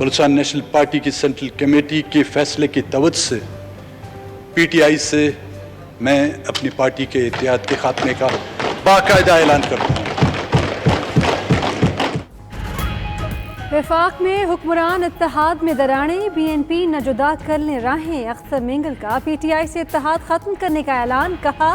Balochistan national party की central committee के फैसले की तवज्जो से PTI से मैं अपनी पार्टी के इत्तेहाद के खात्मे का बाकायदा ऐलान करता हूँ। वफाक में हुक्मरान इत्तेहाद में दराने, BNP न जुदा करने राहें। अख्तर मेंगल का PTI से इत्तेहाद खत्म करने का ऐलान। कहा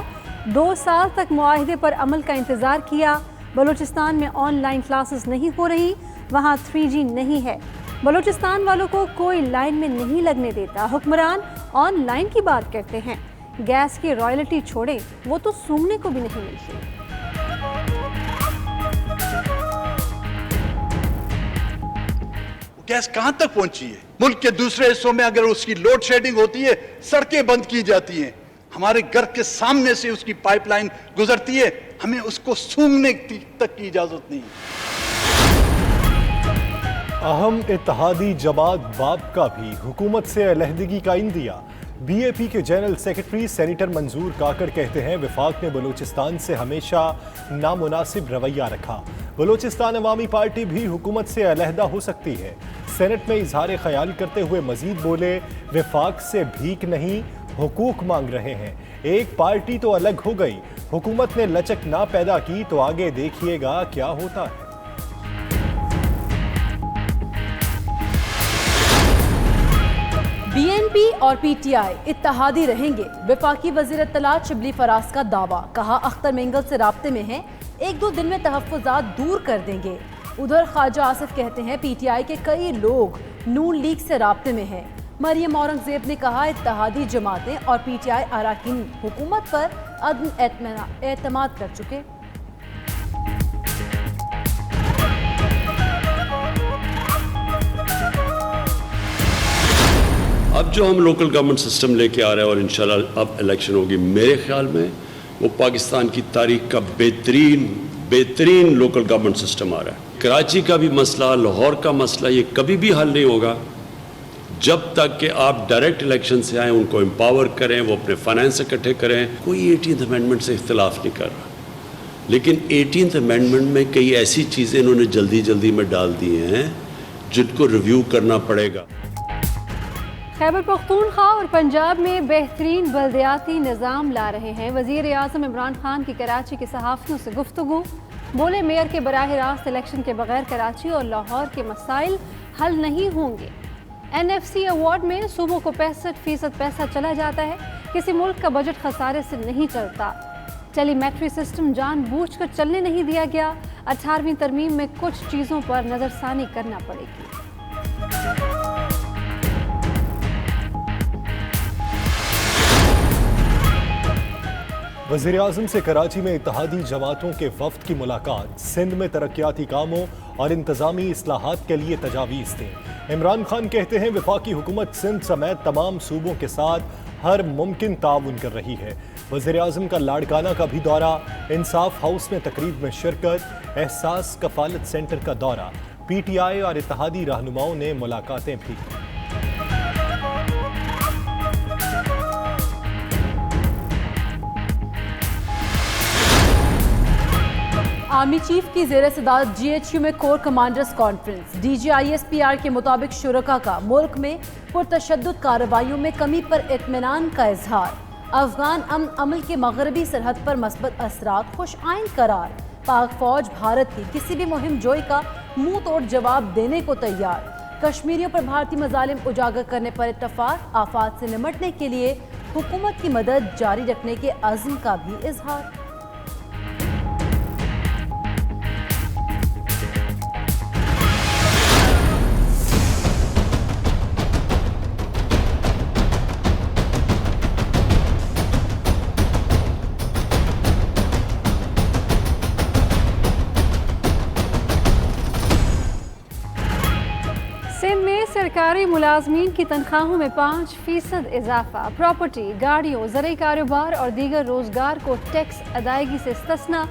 2 साल तक मुआहिदे पर अमल का इंतजार किया। बलूचिस्तान में ऑनलाइन क्लासेस नहीं हो रही, वहाँ 3G नहीं है। बलूचिस्तान वालों को कोई लाइन में नहीं लगने देता। हुक्मरान ऑनलाइन की बात करते हैं, गैस की रॉयल्टी छोड़े, वो तो सूंघने को भी नहीं मिलती। गैस कहां तक पहुंची है? मुल्क के दूसरे हिस्सों में अगर उसकी लोड शेडिंग होती है, सड़कें बंद की जाती हैं, हमारे घर के सामने से उसकी पाइपलाइन गुजरती है, हमें उसको सूंघने तक की इजाजत नहीं है। अहम इत्तेहादी जमात बाप का भी हुकूमत से अलहदगी का इंदिया। BAP के जनरल सेक्रेटरी सेनेटर मंजूर काकड़ कहते हैं वफाक ने बलूचिस्तान से हमेशा नामुनासिब रवैया रखा। बलूचिस्तान अवामी पार्टी भी हुकूमत से अलहदा हो सकती है। सेनेट में इजहार ख्याल करते हुए मजीद बोले, वफाक से भीख नहीं हुकूक मांग रहे हैं। एक पार्टी तो अलग हो गई, हुकूमत ने लचक ना पैदा की तो आगे देखिएगा क्या होता है। BNP और PTI इत्तेहादी रहेंगे। वफाकी वज़ीर इत्तलात शिबली फराज का दावा। कहा अख्तर मेंगल से राब्ते में हैं, 1-2 दिन में तहफ़्फ़ुज़ात दूर कर देंगे। उधर ख्वाजा आसिफ कहते हैं PTI के कई लोग नून लीग से राब्ते में हैं। मरियम औरंगजेब ने कहा इत्तेहादी जमातें और PTI अराकीन हुकूमत पर अदम एतमाद कर चुके। अब जो हम लोकल गवर्नमेंट सिस्टम लेके आ रहे हैं और इंशाल्लाह अब इलेक्शन होगी, मेरे ख्याल में वो पाकिस्तान की तारीख का बेहतरीन लोकल गवर्नमेंट सिस्टम आ रहा है। कराची का भी मसला, लाहौर का मसला, ये कभी भी हल नहीं होगा जब तक कि आप डायरेक्ट इलेक्शन से आए, उनको एम्पावर करें, वो अपने फाइनेंस इकट्ठे करें। कोई 18th अमेंडमेंट से इख्तिलाफ नहीं कर रहा, लेकिन 18th अमेंडमेंट में कई ऐसी चीज़ें इन्होंने जल्दी में डाल दी हैं जिनको रिव्यू करना पड़ेगा। खैबर पख्तूनख्वा और पंजाब में बेहतरीन बल्दियाती निज़ाम ला रहे हैं। वज़ीर आज़म इमरान खान की कराची के सहाफ़ियों से गुफ्तगू। बोले मेयर के बराह रास्त इलेक्शन के बगैर कराची और लाहौर के मसाइल हल नहीं होंगे। NFC अवार्ड में सूबों को 65% पैसा चला जाता है। किसी मुल्क का बजट खसारे से नहीं चलता। टेलीमेट्री सिस्टम जानबूझकर चलने नहीं दिया गया। 18वीं तरमीम में कुछ चीज़ों पर नज़रसानी करना पड़ेगी। वज़ीर आज़म से कराची में इत्तेहादी जमातों के वफ्द की मुलाकात। सिंध में तरक्याती कामों और इंतज़ामी इस्लाहात के लिए तजावीज़ दें। इमरान खान कहते हैं वफाकी हुकूमत सिंध समेत तमाम सूबों के साथ हर मुमकिन ताउन कर रही है। वज़ीर आज़म का लाड़काना का भी दौरा। इंसाफ हाउस में तकरीब में शिरकत। एहसास कफालत सेंटर का दौरा। PTI और इत्तेहादी रहनुमाओं ने मुलाकातें भी की। आर्मी चीफ की ज़ेर सदारत GHQ में कोर कमांडर्स कॉन्फ्रेंस। DGISPR के मुताबिक शुरका का मुल्क में पुरतशद्दुद कार्रवाइयों में कमी पर इत्मीनान का इजहार। अफगान अमन अमल के मगरबी सरहद पर मस्बत असरात खुश आइन करार। पाक फौज भारत की किसी भी मुहिम जोई का मुंह तोड़ जवाब देने को तैयार। कश्मीरियों पर भारतीय मजालिम उजागर करने पर इत्तफाक। आफात से निमटने के लिए हुकूमत की मदद जारी रखने के अज़्म का भी इजहार। सरकारी मुलाजमीन की तनख्वाहों में 5% इजाफा। प्रॉपर्टी, गाड़ियों, ज़रूरी कारोबार और दीगर रोजगार को टैक्स अदायगी से इस्तिस्ना।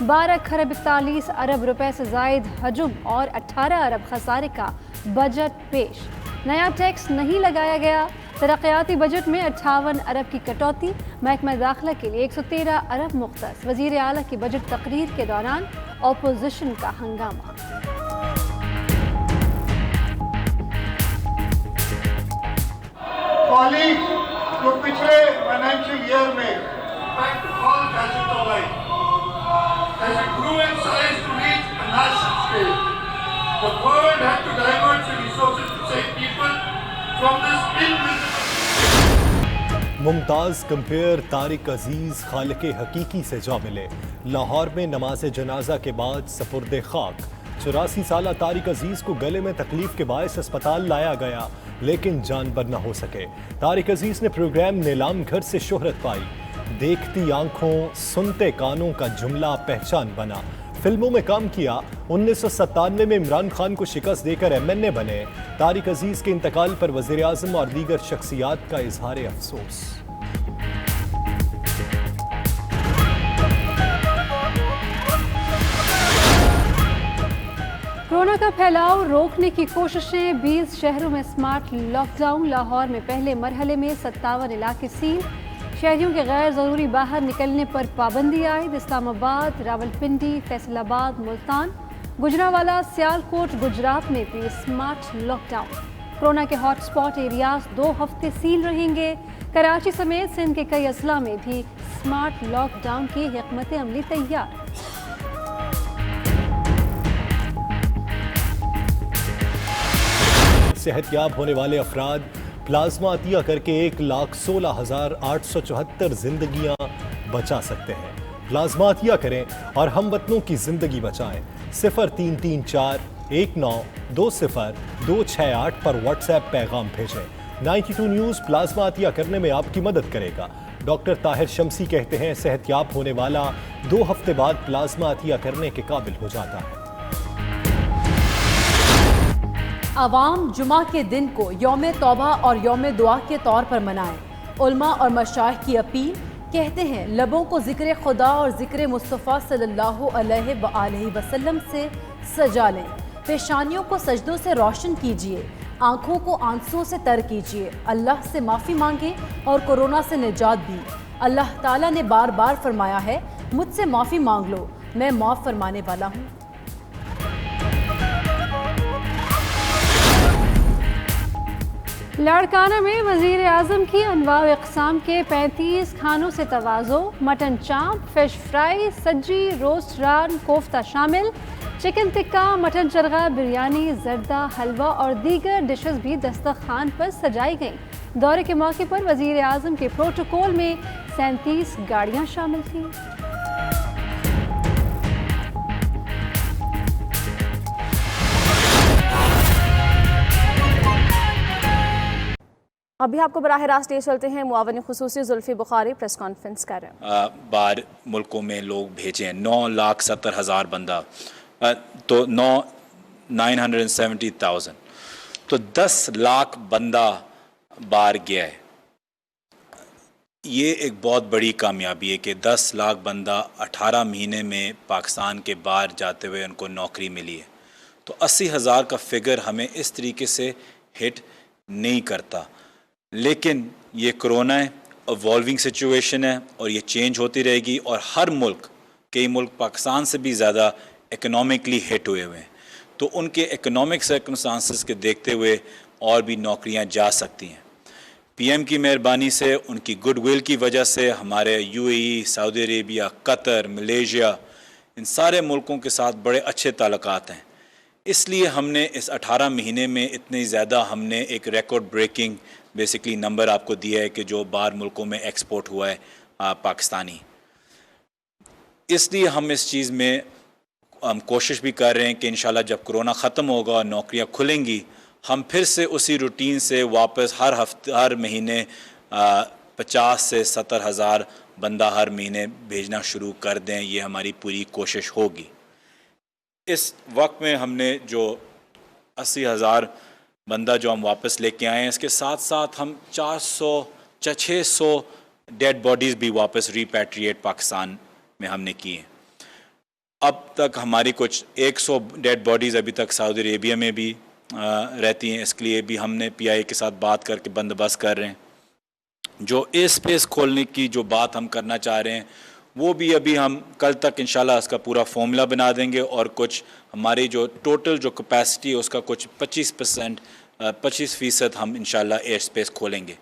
12 खरब 41 अरब रुपए से जायद हजम और 18 अरब खसारे का बजट पेश। नया टैक्स नहीं लगाया गया। तरक्याती बजट में 58 अरब की कटौती। महकमा दाखिला के लिए 113 अरब मुख्तस। वज़ीर आला की बजट तकरीर के दौरान अपोजिशन का हंगामा। कॉलीग जो पिछले फाइनेंशियल ईयर में impact of all facets of life, as it grew in size to reach a national scale, the world had to divert its resources to save people from this invisible. Mumtaz compere Tariq Aziz खालिक हकीकी से जा मिले। लाहौर में नमाज जनाजा के बाद सपुर्द खाक। 84 साला तारिक अजीज़ को गले में तकलीफ के बायस अस्पताल लाया गया, लेकिन जानबर न हो सके। तारिक अजीज़ ने प्रोग्राम नीलाम घर से शोहरत पाई। देखती आंखों सुनते कानों का जुमला पहचान बना। फिल्मों में काम किया। 1997 में इमरान खान को शिकस्त देकर MNA बने। तारिक अजीज़ के इंतकाल पर वज़ीर आज़म और दीगर शख्सियात का इजहार अफसोस। कोरोना का फैलाव रोकने की कोशिशें। 20 शहरों में स्मार्ट लॉकडाउन। लाहौर में पहले मरहले में 57 इलाके सील। शहरियों के गैर ज़रूरी बाहर निकलने पर पाबंदी आयद। इस्लामाबाद, रावलपिंडी, फैसलाबाद, मुल्तान, गुजरावाला, सियालकोट, गुजरात में भी स्मार्ट लॉकडाउन। कोरोना के हॉटस्पॉट एरियाज 2 हफ्ते सील रहेंगे। कराची समेत सिंध के कई अजला में भी स्मार्ट लॉकडाउन की हिकमत अमली तैयार। सेहतयाब होने वाले अफराद प्लाज्मा अतिया करके 1,16,874 जिंदगियां बचा सकते हैं। प्लाज्मा अतिया करें और हम वतनों की जिंदगी बचाएं। 033419200268 पर व्हाट्सएप पैगाम भेजें। 92 न्यूज़ प्लाज्मा अतिया करने में आपकी मदद करेगा। डॉक्टर ताहिर शमसी कहते हैं सेहतयाब होने वाला 2 हफ्ते बाद प्लाज्मा अतिया करने के काबिल हो जाता है। अवाम जुमा के दिन को यौम तौबा और यौम दुआ के तौर पर मनाएं। उलमा और मशाइख की अपील। कहते हैं लबों को ज़िक्र खुदा और ज़िक्र मुस्तफ़ा सल्लल्लाहु अलैहि वसल्लम से सजा लें। पेशानियों को सजदों से रोशन कीजिए। आँखों को आंसुओं से तर कीजिए। अल्लाह से माफ़ी मांगें और कोरोना से निजात दी। अल्लाह ताला ने बार बार फरमाया है, मुझसे माफ़ी मांग लो, मैं माफ़ फरमाने वाला हूँ। लाड़काना में वज़ीर आज़म की अनवा व इक़साम के 35 खानों से तवाज़ो। मटन चाप, फिश फ्राई, सज्जी, रोस्ट रान, कोफ्ता शामिल। चिकन टिक्का, मटन चरगा, बिरयानी, जर्दा, हलवा और दीगर डिशेस भी दस्तरखान पर सजाई गईं। दौरे के मौके पर वज़ीर आज़म के प्रोटोकॉल में 37 गाड़ियाँ शामिल थीं। अभी आपको बराह रास्त ले चलते हैं। मुआवन खुसूसी जुल्फ़ी बुखारी प्रेस कॉन्फ्रेंस कर रहे हैं। बार मुल्कों में लोग भेजे 9,70,000 बंदा, तो 970,000, तो 10 लाख बंदा बाहर गया है। ये एक बहुत बड़ी कामयाबी है कि 10 लाख बंदा 18 महीने में पाकिस्तान के बाहर जाते हुए उनको नौकरी मिली है। तो 80,000 का फिगर हमें इस तरीके से हिट नहीं करता, लेकिन ये कोरोना है, इवॉल्विंग सिचुएशन है और ये चेंज होती रहेगी। और हर मुल्क, कई मुल्क पाकिस्तान से भी ज़्यादा इकोनॉमिकली हिट हुए हैं, तो उनके इकोनॉमिक सर्कमस्टांसेस के देखते हुए और भी नौकरियां जा सकती हैं। PM की मेहरबानी से, उनकी गुडविल की वजह से हमारे UAE, Saudi Arabia, Qatar, Malaysia, इन सारे मुल्कों के साथ बड़े अच्छे ताल्लुकात हैं। इसलिए हमने इस 18 महीने में इतनी ज़्यादा हमने एक रिकॉर्ड ब्रेकिंग बेसिकली नंबर आपको दिया है कि जो बाहर मुल्कों में एक्सपोर्ट हुआ है पाकिस्तानी। इसलिए हम इस चीज़ में हम कोशिश भी कर रहे हैं कि इंशाल्लाह जब कोरोना ख़त्म होगा और नौकरियां खुलेंगी, हम फिर से उसी रूटीन से वापस हर महीने 50 से 70,000 बंदा हर महीने भेजना शुरू कर दें। ये हमारी पूरी कोशिश होगी। इस वक्त में हमने जो 80,000 बंदा जो हम वापस लेके आए हैं, इसके साथ साथ हम 600 डेड बॉडीज़ भी वापस रिपैट्रिएट पाकिस्तान में हमने की हैं। अब तक हमारी कुछ 100 डेड बॉडीज़ अभी तक सऊदी अरेबिया में भी रहती हैं। इसके लिए भी हमने PIA के साथ बात करके बंदोबस्त कर रहे हैं। जो एयर स्पेस खोलने की जो बात हम करना चाह रहे हैं, वो भी अभी हम कल तक इंशाल्लाह इसका पूरा फॉर्मूला बना देंगे और कुछ हमारी जो टोटल जो कैपेसिटी है उसका कुछ 25% हम इंशाल्लाह एयर स्पेस खोलेंगे।